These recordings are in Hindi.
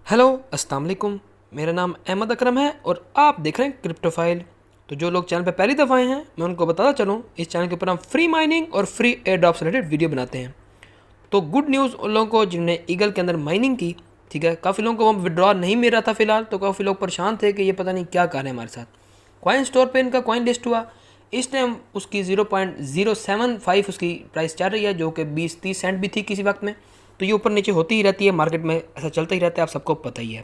हेलो अस्सलाम वालेकुम। मेरा नाम अहमद अकरम है और आप देख रहे हैं क्रिप्टोफाइल। तो जो लोग चैनल पर पहली दफ़ा आए हैं मैं उनको बताता चलूँ, इस चैनल के ऊपर हम फ्री माइनिंग और फ्री एयर ड्रॉप से रिलेटेड वीडियो बनाते हैं। तो गुड न्यूज़ उन लोगों को जिन्होंने ईगल के अंदर माइनिंग की, ठीक है। काफ़ी लोगों को विड्रॉ नहीं मिल रहा था फिलहाल, तो काफ़ी लोग परेशान थे कि ये पता नहीं क्या कर रहे हैं हमारे साथ। कॉइन स्टोर पे इनका कॉइन लिस्ट हुआ, इस टाइम उसकी 0.075 उसकी प्राइस चल रही है, जो कि 20-30 सेंट भी थी किसी वक्त में। तो ये ऊपर नीचे होती ही रहती है, मार्केट में ऐसा चलता ही रहता है, आप सबको पता ही है।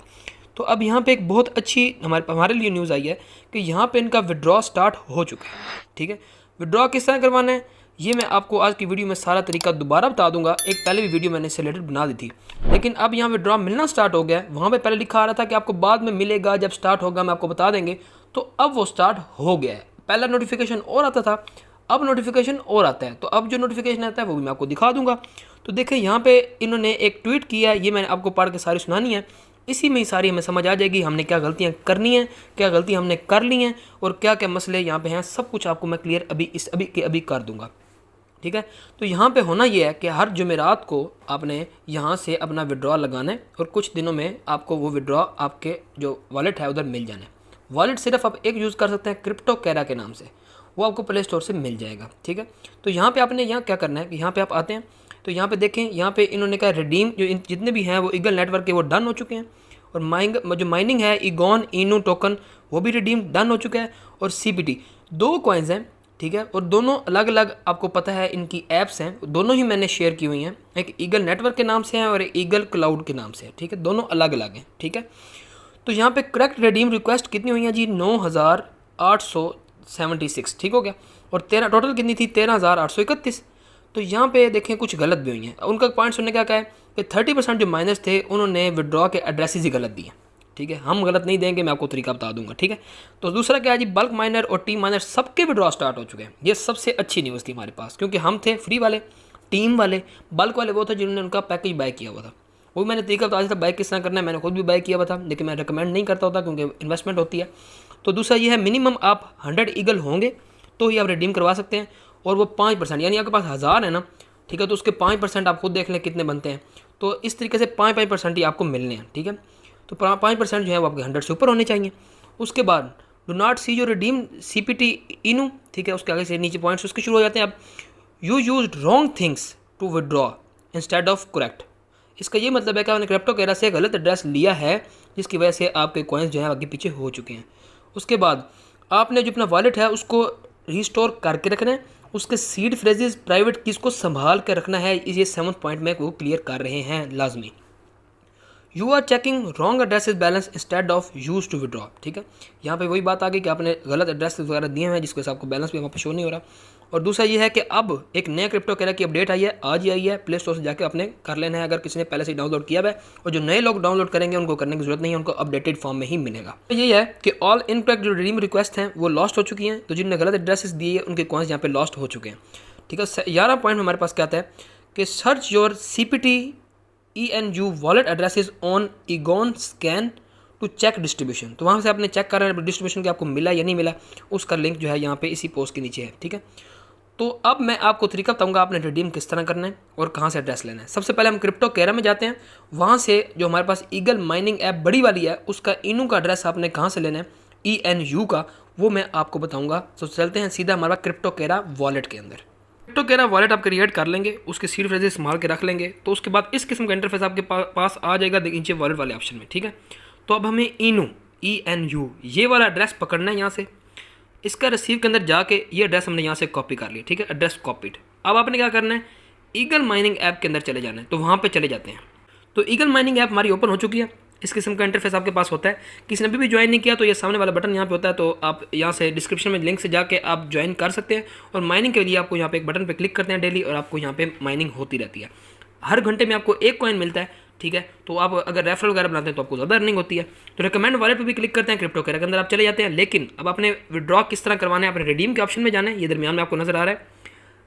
तो अब यहाँ पे एक बहुत अच्छी हमारे लिए न्यूज़ आई है कि यहाँ पे इनका विड्रॉ स्टार्ट हो चुका है, ठीक है। विड्रॉ किस तरह करवाना है ये मैं आपको आज की वीडियो में सारा तरीका दोबारा बता दूंगा। एक पहले भी वीडियो मैंने इससे रिलेटेड बना दी थी, लेकिन अब यहाँ विड्रॉ मिलना स्टार्ट हो गया है। वहाँ पे पहले लिखा आ रहा था कि आपको बाद में मिलेगा, जब स्टार्ट होगा मैं आपको बता देंगे। तो अब वो स्टार्ट हो गया है। पहला नोटिफिकेशन और आता था, अब नोटिफिकेशन और आता है। तो अब जो नोटिफिकेशन आता है वो भी मैं आपको दिखा दूंगा। तो देखिए यहाँ पे इन्होंने एक ट्वीट किया है, ये मैंने आपको पढ़ के सारी सुनानी है। इसी में ही सारी हमें समझ आ जाएगी हमने क्या गलतियाँ करनी हैं, क्या गलती हमने कर ली हैं और क्या क्या मसले यहाँ पे हैं। सब कुछ आपको मैं क्लियर अभी कर दूंगा, ठीक है। तो यहाँ पे होना ये है कि हर जुमेरात को आपने यहाँ से अपना विड्रॉ लगाना है और कुछ दिनों में आपको वो विड्रॉ आपके जो वॉलेट है उधर मिल जाना है। वॉलेट सिर्फ आप एक यूज़ कर सकते हैं क्रिप्टो कैरा के नाम से, वो आपको प्ले स्टोर से मिल जाएगा, ठीक है। तो यहाँ पे आपने यहाँ क्या करना है कि यहाँ पे आप आते हैं तो यहाँ पे देखें, यहाँ पे इन्होंने कहा रिडीम, जो जितने भी हैं वो ईगल नेटवर्क के वो डन हो चुके हैं। और माइनिंग है ईगॉन इनू टोकन, वो भी रिडीम डन हो चुका है। और CPT 2 कॉइन्स हैं, ठीक है। और दोनों अलग अलग आपको पता है इनकी ऐप्स हैं, दोनों ही मैंने शेयर की हुई हैं। एक ईगल नेटवर्क के नाम से है और एक ईगल क्लाउड के नाम से है, ठीक है। दोनों अलग अलग हैं, ठीक है। तो यहाँ पे करेक्ट रिडीम रिक्वेस्ट कितनी हुई हैं जी? 9876, ठीक हो गया। और 13 टोटल कितनी थी? 13831। तो यहाँ पे देखें कुछ गलत भी हुई हैं। उनका पॉइंट सुनने क्या कहा है कि 30% जो माइनस थे उन्होंने विड्रॉ के एड्रेसेस ही गलत दिए, ठीक है। हम गलत नहीं देंगे, मैं आपको तरीका बता दूंगा, ठीक है। तो दूसरा क्या है जी, बल्क माइनर और टीम माइनर सबके विड्रॉ स्टार्ट हो चुके हैं। ये सबसे अच्छी न्यूज़ थी हमारे पास, क्योंकि हम थे फ्री वाले, टीम वाले, बल्क वाले वो थे जिन्होंने उनका पैकेज बाय किया हुआ था। वो मैंने तरीका बता दिया था बाय किस तरह करना है, मैंने खुद भी बाय किया हुआ था, लेकिन मैं रिकमेंड नहीं करता होता क्योंकि इन्वेस्टमेंट होती है। तो दूसरा ये है मिनिमम आप 100 ईगल होंगे तो ही आप रिडीम करवा सकते हैं। और वो 5%, यानी आपके पास 1000 है ना, ठीक है, तो उसके 5% आप खुद देख लें कितने बनते हैं। तो इस तरीके से 5% ही आपको मिलने हैं, ठीक है। तो 5% जो है वो आपके 100 से ऊपर होने चाहिए। उसके बाद do not see your redeem CPT इनू, ठीक है। उसके आगे से नीचे पॉइंट्स उसके शुरू हो जाते हैं। अब you use wrong things to withdraw instead of correct. इसका ये मतलब है कि आपने क्रिप्टो कैरा से गलत एड्रेस लिया है, जिसकी वजह से आपके कॉइन्स जो है आगे पीछे हो चुके हैं। उसके बाद आपने जो अपना वॉलेट है उसको रिस्टोर करके रखना है। उसके सीड फ्रेजेस प्राइवेट कीज़ को संभाल कर रखना है। ये 7th पॉइंट में वो क्लियर कर रहे हैं लाजमी। You are checking wrong addresses balance instead of use to withdraw, ठीक है। यहाँ पे वही बात आ गई कि आपने गलत एड्रेस वगैरह दिए हैं, जिसकी वजह से आपको बैलेंस भी वहाँ पे शो नहीं हो रहा। और दूसरा ये है कि अब एक नया क्रिप्टो कैरा की अपडेट आई है, आज ही आई है। प्ले स्टोर से जाकर आपने कर लेना है अगर किसी ने पहले से डाउनलोड किया है। और जो नए लोग डाउनलोड करेंगे उनको करने की जरूरत नहीं है, उनको अपडेटेड फॉर्म में ही मिलेगा। तो यही है कि ऑल इनकरेक्ट जो रिडीम रिक्वेस्ट हैं वो लॉस्ट हो चुकी हैं। तो जिनने गलत एड्रेसेस दिए उनके कॉइन्स यहाँ पे लॉस्ट हो चुके हैं, ठीक है। 11 पॉइंट में हमारे पास क्या आता है कि search your CPT ENU wallet addresses on Aegon scan to check distribution. तो वहाँ से आपने चेक कर रहे हैं डिस्ट्रीब्यूशन कि आपको मिला या नहीं मिला। उसका लिंक जो है यहाँ पे इसी पोस्ट के नीचे है, ठीक है। तो अब मैं आपको तरीका बताऊंगा आपने रिडीम किस तरह करना है और कहाँ से एड्रेस लेना है। सबसे पहले हम क्रिप्टो कैरा में जाते हैं। वहाँ से जो हमारे पास ईगल माइनिंग ऐप बड़ी वाली है उसका इनू का एड्रेस आपने कहाँ से लेना है, ENU का, वो मैं आपको बताऊँगा। तो चलते हैं सीधा हमारा क्रिप्टो कैरा वॉलेट के अंदर। क्रिप्टो कैरा वॉलेट आप क्रिएट कर लेंगे, उसके सीड फ्रेजेस संभाल के रख लेंगे। तो उसके बाद इस किस्म का इंटरफेस आपके पास आ जाएगा नीचे वॉलेट वाले ऑप्शन में, ठीक है। तो अब हमें ENU ये वाला एड्रेस पकड़ना है यहाँ से। इसका रिसीव के अंदर जाके ये एड्रेस हमने यहाँ से कॉपी कर लिया, ठीक है। Address copied. अब आपने क्या करना है, ईगल माइनिंग ऐप के अंदर चले जाना है। तो वहाँ पे चले जाते हैं। तो ईगल माइनिंग ऐप हमारी ओपन हो चुकी है। इस किस्म का इंटरफेस आपके पास होता है। किसी ने भी ज्वाइन नहीं किया तो ये सामने वाला बटन यहाँ पे होता है, तो आप यहाँ से डिस्क्रिप्शन में लिंक से जाके आप ज्वाइन कर सकते हैं। और माइनिंग के लिए आपको यहाँ पे एक बटन पे क्लिक करते हैं डेली, और आपको यहाँ पे माइनिंग होती रहती है। हर घंटे में आपको 1 कॉइन मिलता है, ठीक है। तो आप अगर रेफरल वगैरह बनाते हैं तो आपको ज़्यादा अर्निंग होती है। तो रिकमेंड वॉलेट पे भी क्लिक करते हैं, क्रिप्टो कैरा के अंदर आप चले जाते हैं। लेकिन अब आपने विड्रॉ किस तरह करवाना है, आपने रिडीम के ऑप्शन में जाना है। ये दरमियान में आपको नजर आ रहा है।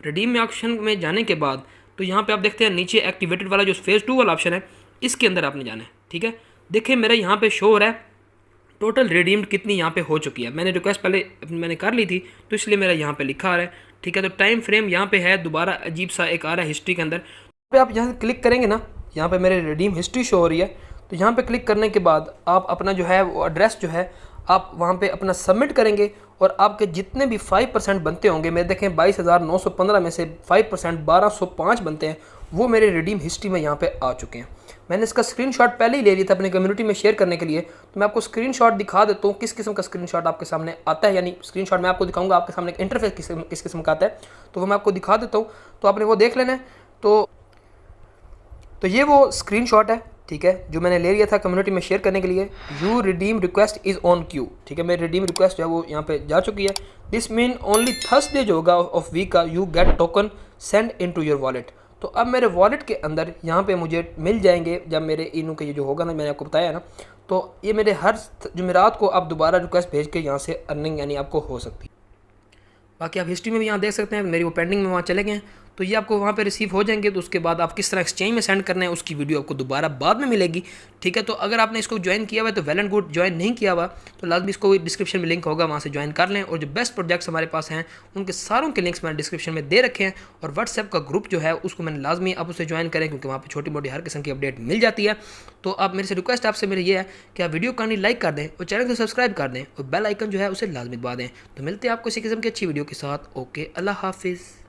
रिडीम में ऑप्शन में जाने के बाद तो यहाँ पे आप देखते हैं नीचे एक्टिवेटेड वाला जो फेज़ 2 वाला ऑप्शन है, इसके अंदर आपने जाना है, ठीक है। देखिए मेरा यहाँ पे शो हो रहा है टोटल रिडीम्ड कितनी यहाँ पे हो चुकी है। मैंने रिक्वेस्ट पहले मैंने कर ली थी तो इसलिए मेरा यहाँ पे लिखा आ रहा है, ठीक है। तो टाइम फ्रेम यहाँ पे है, दोबारा अजीब सा एक आ रहा है हिस्ट्री के अंदर पे। आप यहाँ से क्लिक करेंगे ना, यहाँ पे मेरे रिडीम हिस्ट्री शो हो रही है। तो यहाँ पे क्लिक करने के बाद आप अपना जो है वो एड्रेस जो है आप वहाँ पे अपना सबमिट करेंगे और आपके जितने भी 5% बनते होंगे, मैं देखें 22,915 में से 5% 1205 बनते हैं, वो मेरे रिडीम हिस्ट्री में यहाँ पे आ चुके हैं। मैंने इसका स्क्रीनशॉट पहले ही ले लिया था अपनी कम्युनिटी में शेयर करने के लिए, तो मैं आपको स्क्रीनशॉट दिखा देता हूँ किस किस्म का स्क्रीनशॉट आपके सामने आता है, यानी स्क्रीनशॉट मैं आपको दिखाऊंगा आपके सामने इंटरफेस किस किस्म का आता है, तो वो मैं आपको दिखा देता हूँ, तो आपने वो देख लेना है। तो ये वो स्क्रीनशॉट है, ठीक है, जो मैंने ले लिया था कम्युनिटी में शेयर करने के लिए। You redeem request is on Q, ठीक है, मेरी रिडीम रिक्वेस्ट जो है वो यहाँ पे जा चुकी है। दिस मीन ओनली थर्सडे जो होगा ऑफ वीक का you get token send into your wallet. तो अब मेरे वॉलेट के अंदर यहाँ पे मुझे मिल जाएंगे जब मेरे इनू के ये जो होगा ना, मैंने आपको बताया है ना, तो ये मेरे हर जुमेरात को आप दोबारा रिक्वेस्ट भेज के यहाँ से अर्निंग यानी आपको हो सकती है। बाकी आप हिस्ट्री में भी यहाँ देख सकते हैं मेरी वो पेंडिंग में वहाँ चले गए हैं, तो ये आपको वहाँ पे रिसीव हो जाएंगे। तो उसके बाद आप किस तरह एक्सचेंज में सेंड करना है उसकी वीडियो आपको दोबारा बाद में मिलेगी, ठीक है। तो अगर आपने इसको ज्वाइन किया हुआ है तो वेल एंड गुड, ज्वाइन नहीं किया हुआ तो लाजमी इसको डिस्क्रिप्शन में लिंक होगा, वहाँ से ज्वाइन कर लें। और जो बेस्ट प्रोजेक्ट्स हमारे पास हैं उनके सारों के लिंक्स मैंने डिस्क्रिप्शन में दे रखे हैं। और व्हाट्सएप का ग्रुप जो है उसको मैंने लाजमी आप उसे ज्वाइन करें, क्योंकि वहाँ पर छोटी मोटी हर किस्म की अपडेट मिल जाती है। तो आप मेरे से रिक्वेस्ट आपसे मेरी ये है कि आप वीडियो को लाइक कर दें और चैनल को सब्सक्राइब कर दें और बेल आइकन जो है उसे लाजमी दबा दें। तो मिलते हैं आपको इसी किस्म की अच्छी वीडियो के साथ। ओके, अल्लाह हाफिज़।